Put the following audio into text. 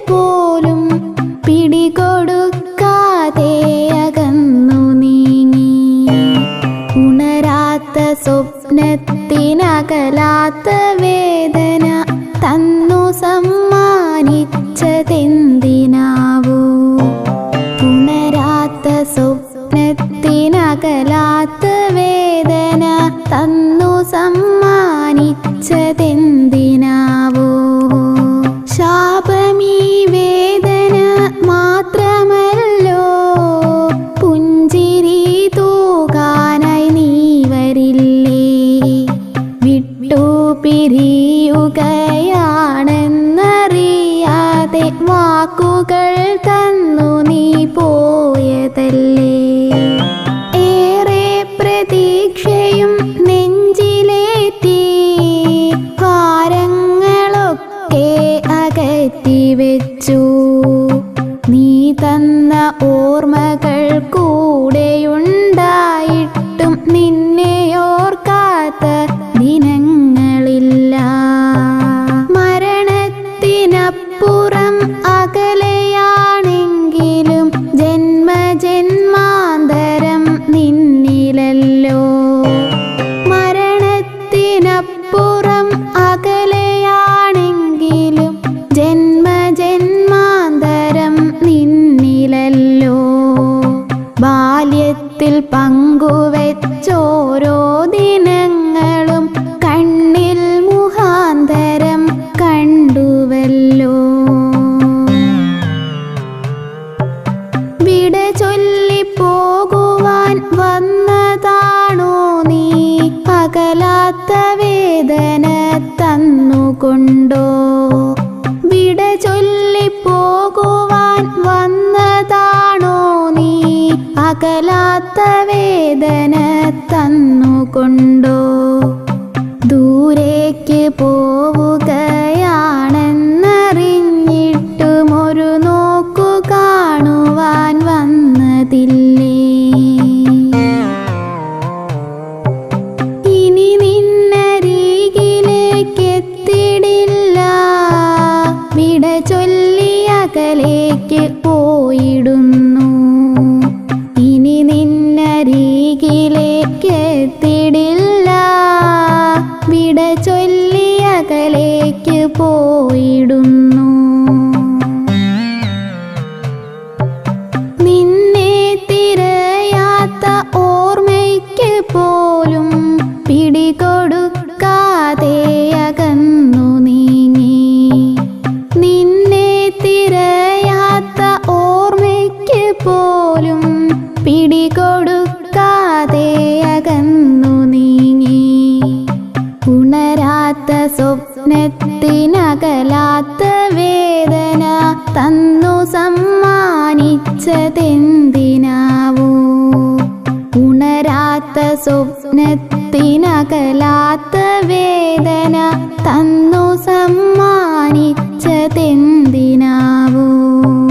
പോലും പിടികൊടുക്കാതെ അകന്നു നീങ്ങി. ഉണരാത്ത സ്വപ്നത്തിനകലാത്ത വേദന തന്നു സമ്മാനിച്ചതെന്തിനാവോ? ഉണരാത്ത സ്വപ്നത്തിനകലാത്ത വേദന തന്നു സമ്മാനിച്ചതെന്തിനാവോ? ശാപമീ വേദന മാത്രമല്ലോ, പുഞ്ചിരി തൂകാനായി നീ വരില്ലേ? വിട്ടു പിരിയുകയാണെന്നറിയാതെ വാക്കുകൾ തന്നു നീ പോയതല്ലേ? ഏറെ പ്രതീക്ഷയും നെഞ്ചിലേറ്റി ഭാരങ്ങളൊക്കെ അകറ്റിവെച്ചു. നീ തന്ന ഓർമ്മകൾ കൂടെയുണ്ടായിട്ടും നിന്നെ ഓർക്കാത്ത ദിനങ്ങളില്ല. മരണത്തിനപ്പുറം അകലെയാണെങ്കിലും ജന്മജന്മാന്തരം നിന്നിലല്ലോ. മരണത്തിനപ്പുറം അകലെയാണെങ്കിലും ജന്മജന്മാന്തരം നിന്നിലല്ലോ. ബാല്യത്തിൽ പങ്കുവെച്ചോരോ ദിനങ്ങളും കണ്ണിൽ മുഖാന്തരം കണ്ടുവല്ലോ. വിട ചൊല്ലിപ്പോകുവാൻ വന്നതാണോ നീ? അകലാത്ത വേദന തന്നുകൊണ്ടോ? വിട ചൊല്ലിപ്പോകുവാൻ വന്നതാണോ നീ? അകലാത്ത വേദന തന്നുകൊണ്ടോ? ദൂരേക്ക് പോവുകയാണെന്നറിഞ്ഞിട്ടും ഒരു നോക്കു കാണുവാൻ വന്നതില്ലേ? ഇനി നിന്നരികിലേക്കെത്തിടില്ല, വിട ചൊല്ലി അകലേക്ക് പോയിടുന്നു. ഇനി നിന്നരികിലേക്കെത്തിടില്ല, വിട ചൊല്ലി അകലേക്ക് പോയിടുന്നു. നിന്നെ തിരയാത്ത ഓർമ്മയ്ക്ക് പോലും പിടികൊടുക്കാതെ അകന്നു നീങ്ങി. നിന്നെ തിരയാത്ത ഓർമ്മയ്ക്ക് പോലും പിടികൊടുക്കാതെ അകന്നു നീങ്ങി. ഉണരാത്ത സ്വപ്നത്തിനകലാത്ത വേദന തന്നു സമ്മാനിച്ചതെന്തിനാവോ? ഉണരാത്ത സ്വപ്നത്തിനകലാത്ത വേദന തന്നു